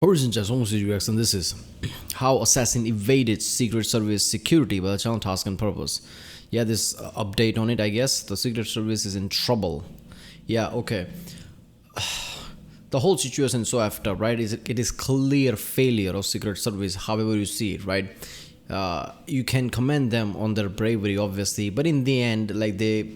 Origin just almost reaction. This is how assassin evaded Secret Service security by the channel task and purpose. Yeah, this update on it, I guess. The Secret Service is in trouble. Yeah, okay. The whole situation so after, right? It is clear failure of Secret Service, however you see it, right? You can commend them on their bravery, obviously, but in the end, like they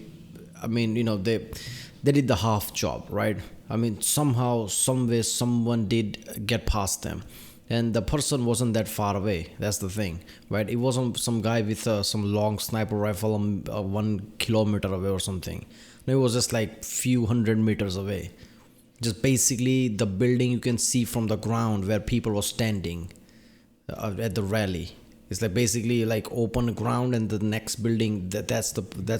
did the half job, right? I mean, somehow, some way, someone did get past them, and the person wasn't that far away. That's the thing, right? It wasn't some guy with some long sniper rifle 1 kilometer away or something. No, it was just like few hundred meters away. Just basically the building you can see from the ground where people were standing at the rally. It's like basically like open ground, and the next building that's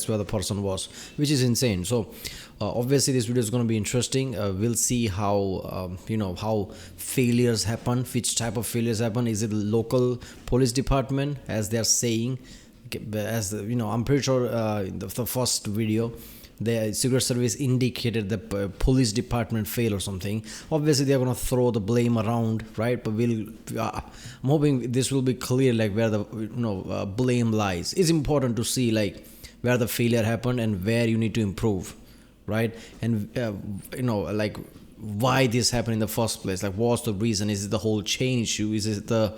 where the person was, which is insane. So obviously this video is going to be interesting. We'll see how how failures happen, which type of failures happen. Is it local police department, as they're saying? I'm pretty sure in the first video the Secret Service indicated the police department failed or something. Obviously they're gonna throw the blame around, right? But I'm hoping this will be clear, like where the blame lies. It's important to see like where the failure happened and where you need to improve, right? And like why this happened in the first place. Like what's the reason? Is it the whole chain issue? Is it the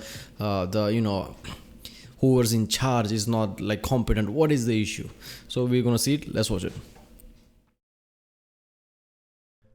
whoever's in charge is not like competent? What is the issue? So we're gonna see it. Let's watch it.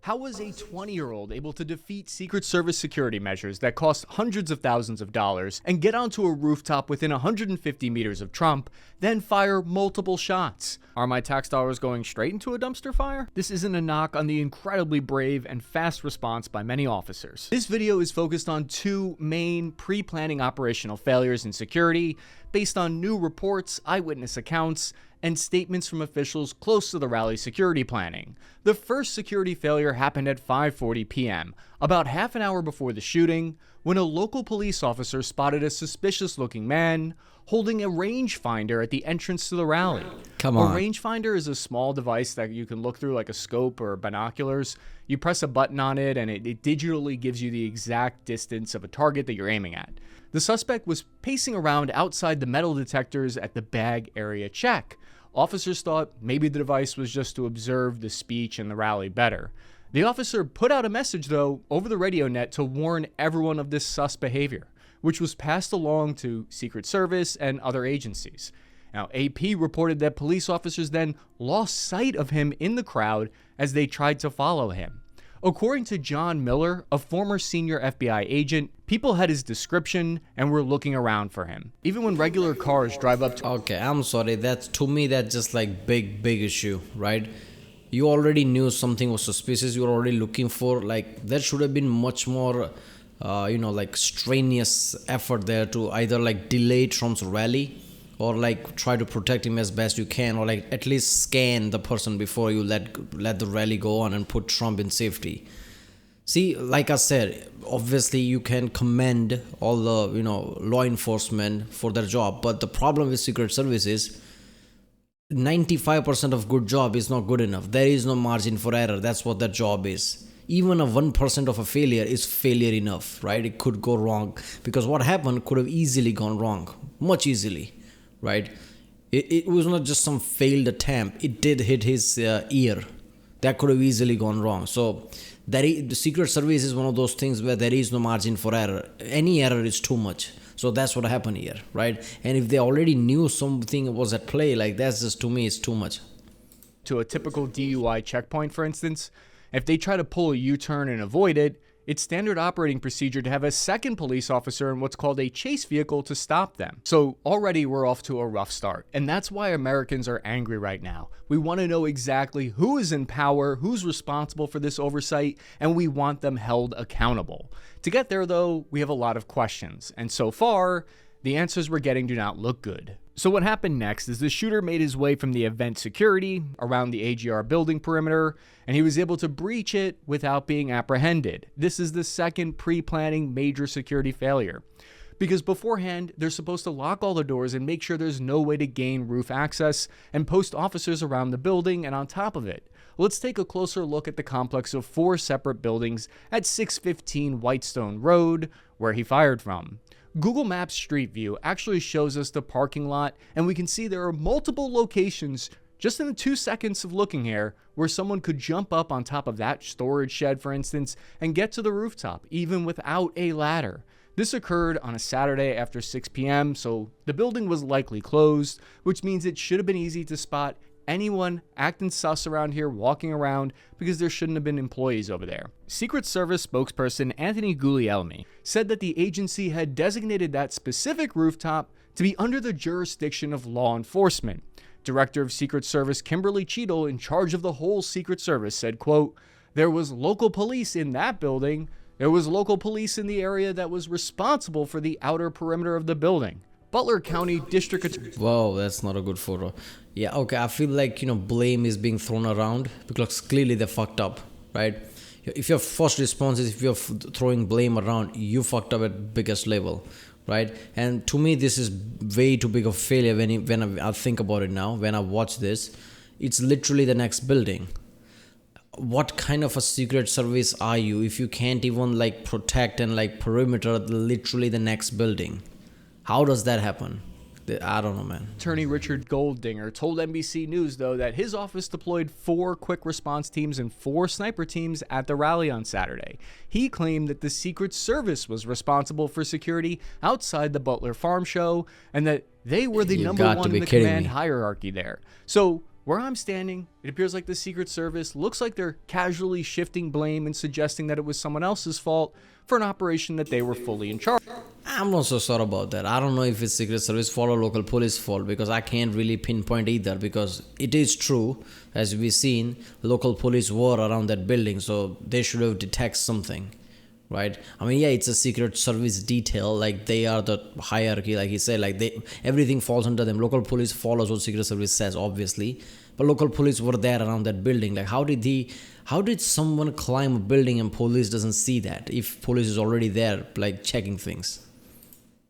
How was a 20-year-old able to defeat Secret Service security measures that cost hundreds of thousands of dollars and get onto a rooftop within 150 meters of Trump, then fire multiple shots? Are my tax dollars going straight into a dumpster fire? This isn't a knock on the incredibly brave and fast response by many officers. This video is focused on two main pre-planning operational failures in security based on new reports, eyewitness accounts, and statements from officials close to the rally security planning. The first security failure happened at 5:40 p.m., about half an hour before the shooting, when a local police officer spotted a suspicious-looking man holding a rangefinder at the entrance to the rally. Come on. A rangefinder is a small device that you can look through like a scope or binoculars. You press a button on it and it digitally gives you the exact distance of a target that you're aiming at. The suspect was pacing around outside the metal detectors at the bag area check. Officers thought maybe the device was just to observe the speech and the rally better. The officer put out a message, though, over the radio net to warn everyone of this sus behavior, which was passed along to Secret Service and other agencies. Now, AP reported that police officers then lost sight of him in the crowd as they tried to follow him. According to John Miller, a former senior FBI agent, people had his description and were looking around for him. Even when regular cars drive up to... Okay, I'm sorry. To me, that's just like big issue, right? You already knew something was suspicious. You were already looking for, like, there should have been much more, like strenuous effort there to either like delay Trump's rally or like try to protect him as best you can, or like at least scan the person before you let the rally go on and put Trump in safety. See, like I said, obviously you can commend all the law enforcement for their job, but the problem with Secret Service is 95% of good job is not good enough. There is no margin for error. That's what their job is. Even a 1% of a failure is failure enough, right? It could go wrong, because what happened could have easily gone wrong, much easily. Right, it was not just some failed attempt. It did hit his ear. That could have easily gone wrong. So the Secret Service is one of those things where there is no margin for error. Any error is too much. So that's what happened here, right? And if they already knew something was at play, like that's just, to me, it's too much. To a typical DUI checkpoint, for instance, if they try to pull a U-turn and avoid it, it's standard operating procedure to have a second police officer in what's called a chase vehicle to stop them. So already we're off to a rough start, and that's why Americans are angry right now. We want to know exactly who is in power, who's responsible for this oversight, and we want them held accountable. To get there, though, we have a lot of questions, and so far, the answers we're getting do not look good. So what happened next is the shooter made his way from the event security around the AGR building perimeter, and he was able to breach it without being apprehended. This is the second pre-planning major security failure. Because beforehand, they're supposed to lock all the doors and make sure there's no way to gain roof access and post officers around the building and on top of it. let's take a closer look at the complex of 4 separate buildings at 615 Whitestone Road, where he fired from. Google Maps Street View actually shows us the parking lot, and we can see there are multiple locations just in the 2 seconds of looking here where someone could jump up on top of that storage shed, for instance, and get to the rooftop, even without a ladder. This occurred on a Saturday after 6 p.m., so the building was likely closed, which means it should have been easy to spot anyone acting sus around here walking around because there shouldn't have been employees over there. Secret Service spokesperson Anthony Guglielmi said that the agency had designated that specific rooftop to be under the jurisdiction of law enforcement. Director of Secret Service Kimberly Cheadle, in charge of the whole Secret Service, said, quote, "There was local police in that building. There was local police in the area that was responsible for the outer perimeter of the building." Butler County District Attorney. Wow, that's not a good photo. Yeah, okay, I feel like, blame is being thrown around because clearly they fucked up, right? If your first response is if you're throwing blame around, you fucked up at biggest level, right? And to me, this is way too big of a failure when I think about it now, when I watch this. It's literally the next building. What kind of a secret service are you if you can't even protect and perimeter literally the next building? How does that happen? I don't know, man. Attorney Richard Goldinger told NBC News, though, that his office deployed 4 quick response teams and 4 sniper teams at the rally on Saturday. He claimed that the Secret Service was responsible for security outside the Butler Farm Show and that they were the number one in the command hierarchy there. So where I'm standing, it appears like the Secret Service looks like they're casually shifting blame and suggesting that it was someone else's fault for an operation that they were fully in charge. I'm not so sure about that. I don't know if it's Secret Service fault or local police fault because I can't really pinpoint either, because it is true, as we've seen, local police were around that building, so they should have detected something, right? I mean, yeah, it's a Secret Service detail, they are the hierarchy, like he said, everything falls under them. Local police follows what Secret Service says, obviously, but local police were there around that building. How did someone climb a building and police doesn't see that if police is already there, checking things?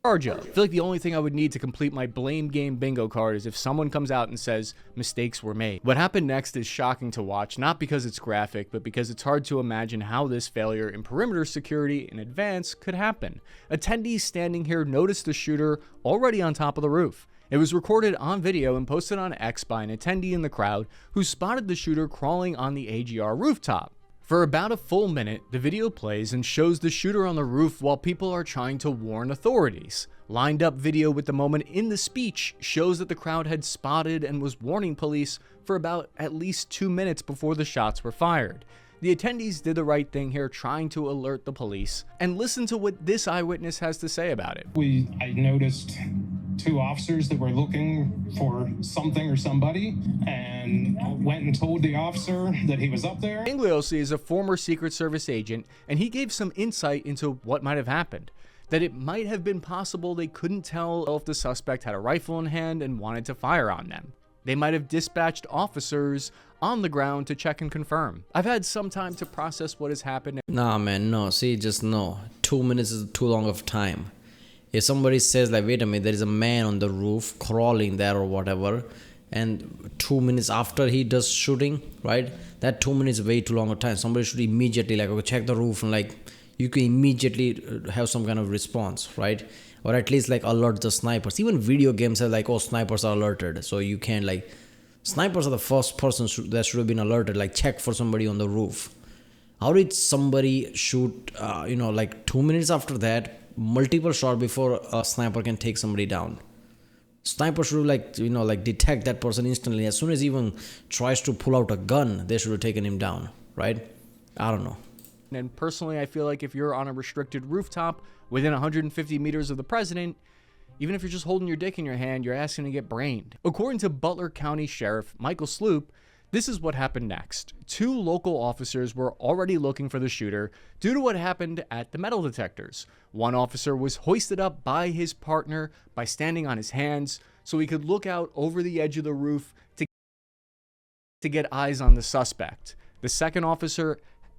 I feel like the only thing I would need to complete my blame game bingo card is if someone comes out and says mistakes were made. What happened next is shocking to watch, not because it's graphic, but because it's hard to imagine how this failure in perimeter security in advance could happen. Attendees standing here noticed the shooter already on top of the roof. It was recorded on video and posted on X by an attendee in the crowd who spotted the shooter crawling on the AGR rooftop. For about a full minute, the video plays and shows the shooter on the roof while people are trying to warn authorities. Lined up video with the moment in the speech shows that the crowd had spotted and was warning police for about at least 2 minutes before the shots were fired. The attendees did the right thing here, trying to alert the police, and listen to what this eyewitness has to say about it. I noticed 2 officers that were looking for something or somebody and went and told the officer that he was up there. Ingliosi is a former Secret Service agent, and he gave some insight into what might have happened. That it might have been possible they couldn't tell if the suspect had a rifle in hand and wanted to fire on them. They might have dispatched officers on the ground to check and confirm. I've had some time to process what has happened. Nah, man, no. See, just no. 2 minutes is too long of time. If somebody says, wait a minute, there is a man on the roof crawling there or whatever, and 2 minutes after he does shooting, right? That 2 minutes is way too long of time. Somebody should immediately, okay, check the roof, and you can immediately have some kind of response, right? Or at least alert the snipers. Even video games have snipers are alerted, so you can't snipers are the first person that should have been alerted, check for somebody on the roof. How did somebody shoot 2 minutes after that, multiple shots before a sniper can take somebody down? Sniper should have detect that person instantly. As soon as he even tries to pull out a gun, they should have taken him down, right? I don't know. And personally, I feel like if you're on a restricted rooftop within 150 meters of the president, even if you're just holding your dick in your hand, you're asking to get brained. According to Butler County Sheriff Michael Sloop, this is what happened next. 2 local officers were already looking for the shooter due to what happened at the metal detectors. One officer was hoisted up by his partner by standing on his hands so he could look out over the edge of the roof to get eyes on the suspect. The second officer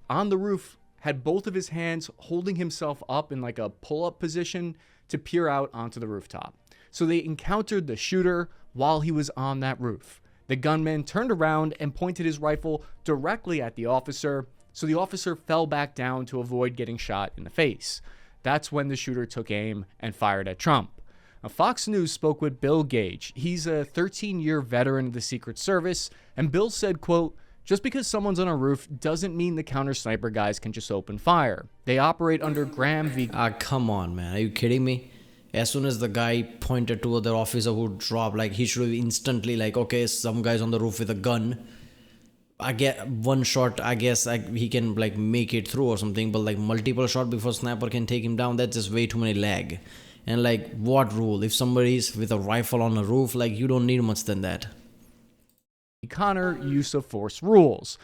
on the roof had both of his hands holding himself up in a pull-up position to peer out onto the rooftop. So they encountered the shooter while he was on that roof. The gunman turned around and pointed his rifle directly at the officer, so the officer fell back down to avoid getting shot in the face. That's when the shooter took aim and fired at Trump. Now, Fox News spoke with Bill Gage. He's a 13-year veteran of the Secret Service, and Bill said, quote, "Just because someone's on a roof doesn't mean the counter sniper guys can just open fire. They operate under Graham v. Come on, man. Are you kidding me? As soon as the guy pointed to the officer who dropped, like, he should have instantly, like, okay, some guy's on the roof with a gun. I get one shot, I guess he can, like, make it through or something, but, like, multiple shot before sniper can take him down, that's just way too many lag. And, like, what rule? If somebody's with a rifle on a roof, like, you don't need much than that. Connor use of force rules.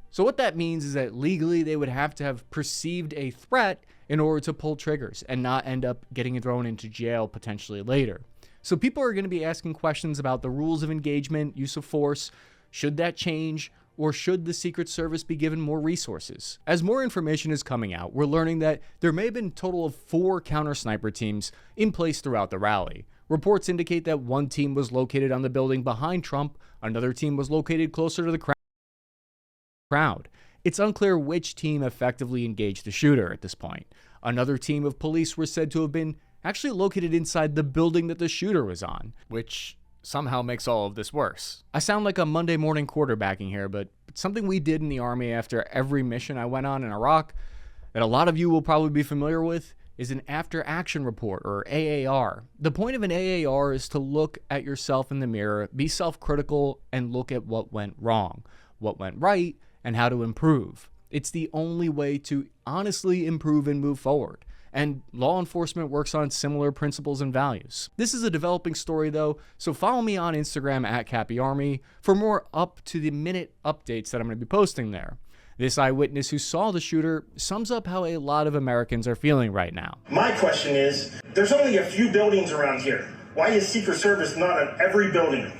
So what that means is that legally they would have to have perceived a threat in order to pull triggers and not end up getting thrown into jail potentially later. So people are going to be asking questions about the rules of engagement, use of force. Should that change? Or should the Secret Service be given more resources? As more information is coming out, we're learning that there may have been a total of 4 counter-sniper teams in place throughout the rally. Reports indicate that one team was located on the building behind Trump, another team was located closer to the crowd. It's unclear which team effectively engaged the shooter at this point. Another team of police were said to have been actually located inside the building that the shooter was on, which somehow makes all of this worse. I sound like a Monday morning quarterbacking here, but something we did in the Army after every mission I went on in Iraq that a lot of you will probably be familiar with is an after action report, or AAR. The point of an AAR is to look at yourself in the mirror, be self-critical, and look at what went wrong, what went right, and how to improve. It's the only way to honestly improve and move forward. And law enforcement works on similar principles and values. This is a developing story though, so follow me on Instagram at CappyArmy for more up-to-the-minute updates that I'm going to be posting there. This eyewitness who saw the shooter sums up how a lot of Americans are feeling right now. My question is, there's only a few buildings around here. Why is Secret Service not on every building?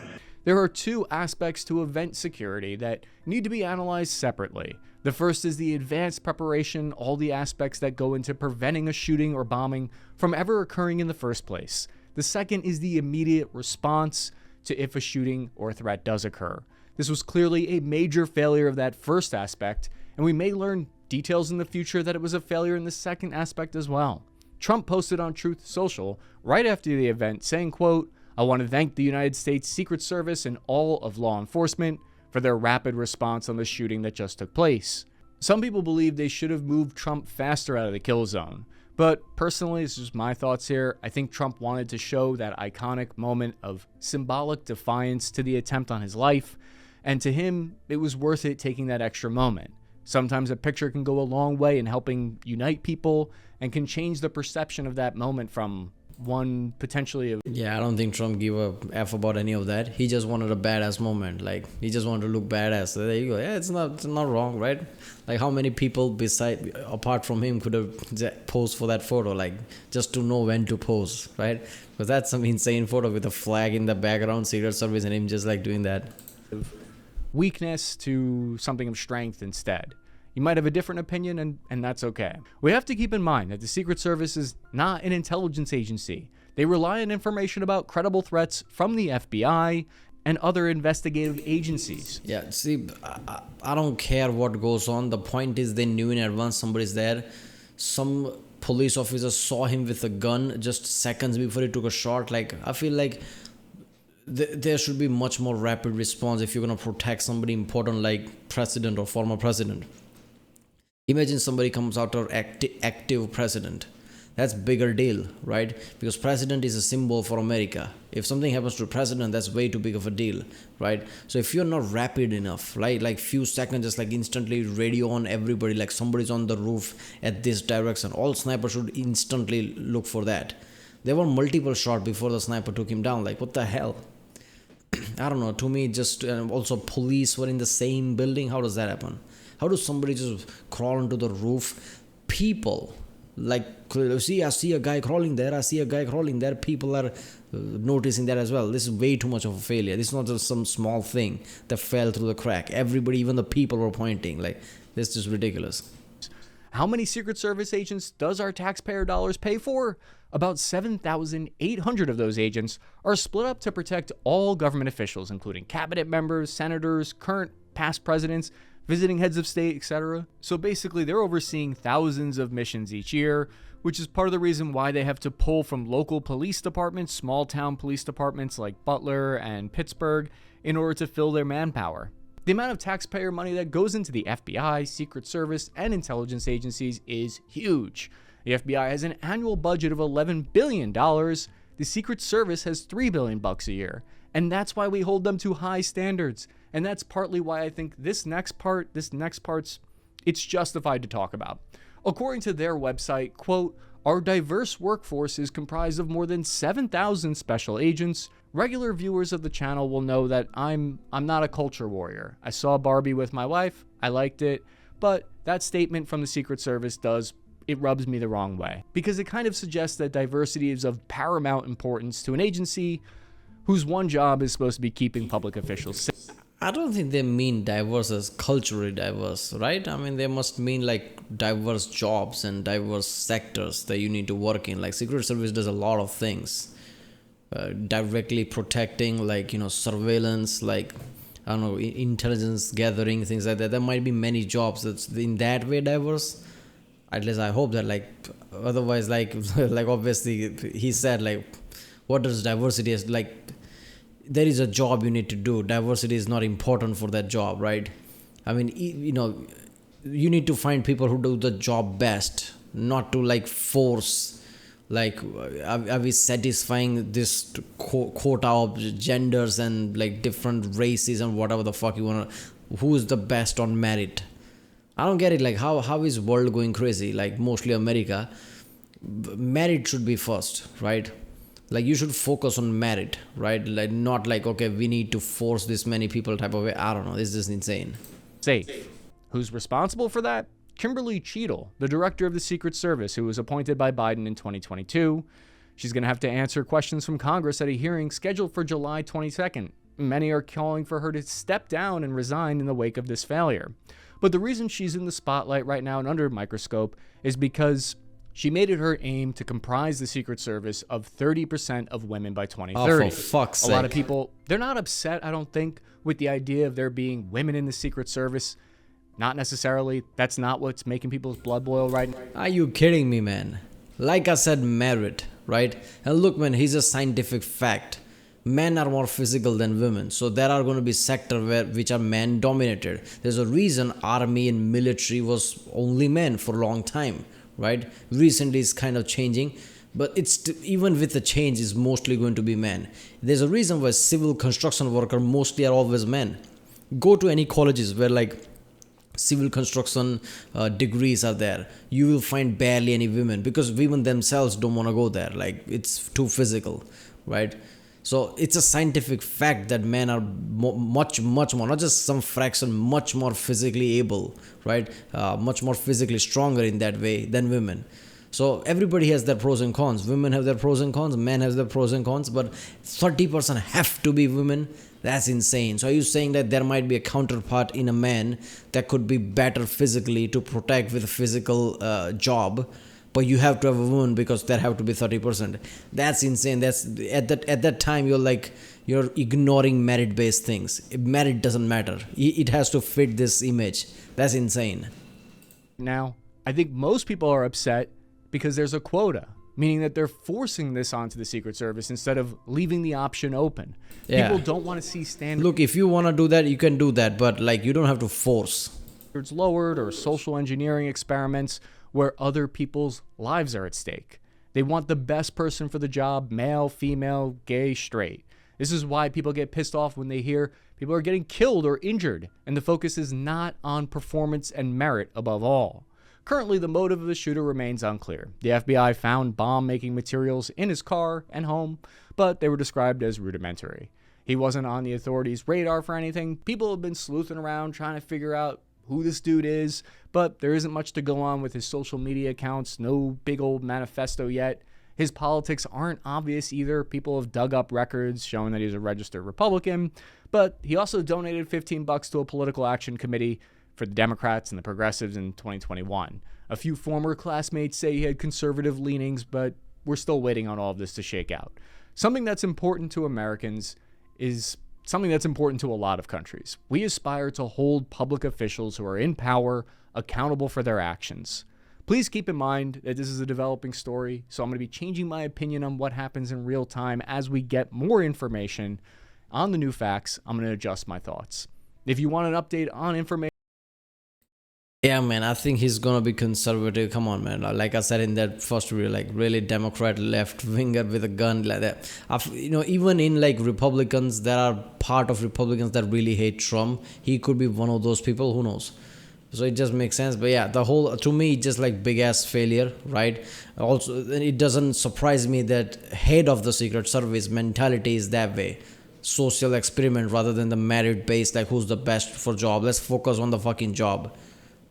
There are 2 aspects to event security that need to be analyzed separately. The first is the advanced preparation, all the aspects that go into preventing a shooting or bombing from ever occurring in the first place. The second is the immediate response to if a shooting or threat does occur. This was clearly a major failure of that first aspect, and we may learn details in the future that it was a failure in the second aspect as well. Trump posted on Truth Social right after the event saying, quote, "I want to thank the United States Secret Service and all of law enforcement for their rapid response on the shooting that just took place." Some people believe they should have moved Trump faster out of the kill zone. But personally, this is my thoughts here. I think Trump wanted to show that iconic moment of symbolic defiance to the attempt on his life. And to him, it was worth it taking that extra moment. Sometimes a picture can go a long way in helping unite people and can change the perception of that moment from one potentially of... Yeah, I don't think Trump gave a F about any of that. He just wanted a badass moment. Like, he just wanted to look badass. So there you go. Yeah, it's not wrong, right? Like, how many people apart from him could have posed for that photo? Like, just to know when to pose, right? Because that's some insane photo with a flag in the background, Secret Service, and him just like doing that. Weakness to something of strength instead. You might have a different opinion, and that's okay. We have to keep in mind that the Secret Service is not an intelligence agency. They rely on information about credible threats from the FBI and other investigative agencies. Yeah, see, I don't care what goes on. The point is they knew in advance somebody's there. Some police officer saw him with a gun just seconds before he took a shot. Like, I feel like there should be much more rapid response if you're going to protect somebody important like president or former president. Imagine somebody comes out of active president. That's bigger deal, right? Because president is a symbol for America. If something happens to president, that's way too big of a deal, right? So if you're not rapid enough, right, like few seconds, just like instantly radio on everybody, like somebody's on the roof at this direction, all snipers should instantly look for that. There were multiple shots before the sniper took him down. Like, what the hell? I don't know. To me, just also police were in the same building. How does that happen? How does somebody just crawl onto the roof? People, like, see, I see a guy crawling there. I see a guy crawling there. People are noticing that as well. This is way too much of a failure. This is not just some small thing that fell through the crack. Everybody, even the people were pointing. Like, this is just ridiculous. How many Secret Service agents does our taxpayer dollars pay for? About 7,800 of those agents are split up to protect all government officials, including cabinet members, senators, current, past presidents, visiting heads of state, etc. So basically, they're overseeing thousands of missions each year, which is part of the reason why they have to pull from local police departments, small town police departments like Butler and Pittsburgh, in order to fill their manpower. The amount of taxpayer money that goes into the FBI, Secret Service, and intelligence agencies is huge. The FBI has an annual budget of $11 billion. The Secret Service has $3 billion a year. And that's why we hold them to high standards. And that's partly why I think this next part's, it's justified to talk about. According to their website, quote, our diverse workforce is comprised of more than 7,000 special agents. Regular viewers of the channel will know that I'm not a culture warrior. I saw Barbie with my wife, I liked it, but that statement from the Secret Service it rubs me the wrong way, because it kind of suggests that diversity is of paramount importance to an agency whose one job is supposed to be keeping public officials safe. I don't think they mean diverse as culturally diverse, right? I mean, they must mean like diverse jobs and diverse sectors that you need to work in. Like Secret Service does a lot of things, directly protecting, like, surveillance, like, I don't know, intelligence gathering, things like that. There might be many jobs that's in that way diverse. At least I hope that, like, otherwise, like, like obviously he said, like, what does diversity is like? There is a job you need to do. Diversity is not important for that job, right? I mean, you need to find people who do the job best, not to like force, like, are we satisfying this quota of genders and like different races and whatever the fuck you want to, who is the best on merit? I don't get it. Like, how is world going crazy? Like, mostly America, merit should be first, right? Like, you should focus on merit, right? Like, not like, okay, we need to force this many people type of way. I don't know. This is insane. Safe. Who's responsible for that? Kimberly Cheadle, the director of the Secret Service, who was appointed by Biden in 2022. She's going to have to answer questions from Congress at a hearing scheduled for July 22nd. Many are calling for her to step down and resign in the wake of this failure. But the reason she's in the spotlight right now and under a microscope is because she made it her aim to comprise the Secret Service of 30% of women by 2030. Oh, for fuck's sake. A lot of people, they're not upset, I don't think, with the idea of there being women in the Secret Service. Not necessarily. That's not what's making people's blood boil right now. Are you kidding me, man? Like I said, merit, right? And look, man, here's a scientific fact. Men are more physical than women, so there are going to be sectors which are men dominated. There's a reason army and military was only men for a long time, right? Recently it's kind of changing, but even with the change, it's mostly going to be men. There's a reason why civil construction workers mostly are always men. Go to any colleges where like civil construction degrees are there, you will find barely any women, because women themselves don't want to go there. Like, it's too physical, right? So it's a scientific fact that men are much more, not just some fraction, much more physically able, right? Much more physically stronger in that way than women. So everybody has their pros and cons. Women have their pros and cons, men have their pros and cons, but 30% have to be women. That's insane. So are you saying that there might be a counterpart in a man that could be better physically to protect with a physical job, but you have to have a woman because there have to be 30%? That's insane. That's at that time you're ignoring merit-based things. Merit doesn't matter. It has to fit this image. That's insane. Now, I think most people are upset because there's a quota, meaning that they're forcing this onto the Secret Service instead of leaving the option open. Yeah. People don't want to see standards Look, if you want to do that, you can do that, but like, you don't have to force. lowered or social engineering experiments where other people's lives are at stake. They want the best person for the job, male, female, gay, straight. This is why people get pissed off when they hear people are getting killed or injured, and the focus is not on performance and merit above all. Currently, the motive of the shooter remains unclear. The FBI found bomb-making materials in his car and home, but they were described as rudimentary. He wasn't on the authorities' radar for anything. People have been sleuthing around trying to figure out who this dude is, but there isn't much to go on with his social media accounts, no big old manifesto yet. His politics aren't obvious either. People have dug up records showing that he's a registered Republican, but he also donated $15 to a political action committee for the Democrats and the progressives in 2021. A few former classmates say he had conservative leanings, but we're still waiting on all of this to shake out. Something that's important to Americans is something that's important to a lot of countries. We aspire to hold public officials who are in power accountable for their actions. Please keep in mind that this is a developing story, so I'm going to be changing my opinion on what happens in real time as we get more information on the new facts. I'm going to adjust my thoughts. If you want an update on information, Yeah, man, I think he's gonna be conservative. Come on, man. Like I said in that first video, like really Democrat left winger with a gun like that. Even in like Republicans, there are part of Republicans that really hate Trump. He could be one of those people. Who knows? So it just makes sense. But yeah, the whole, to me, just like big ass failure, right? Also, it doesn't surprise me that head of the Secret Service mentality is that way. Social experiment rather than the merit based, like who's the best for job. Let's focus on the fucking job.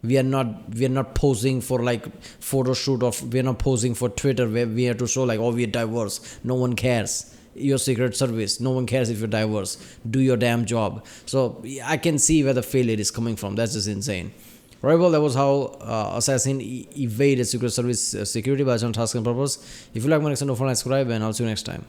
We are not posing for like photo shoot of, we are not posing for Twitter where we have to show like, oh, we are diverse. No one cares. Your Secret Service, no one cares if you're diverse. Do your damn job. So I can see where the failure is coming from. That's just insane. Right, well, that was how Assassin evaded Secret Service security by some task and purpose. If you like my next, don't forget to subscribe, and I'll see you next time.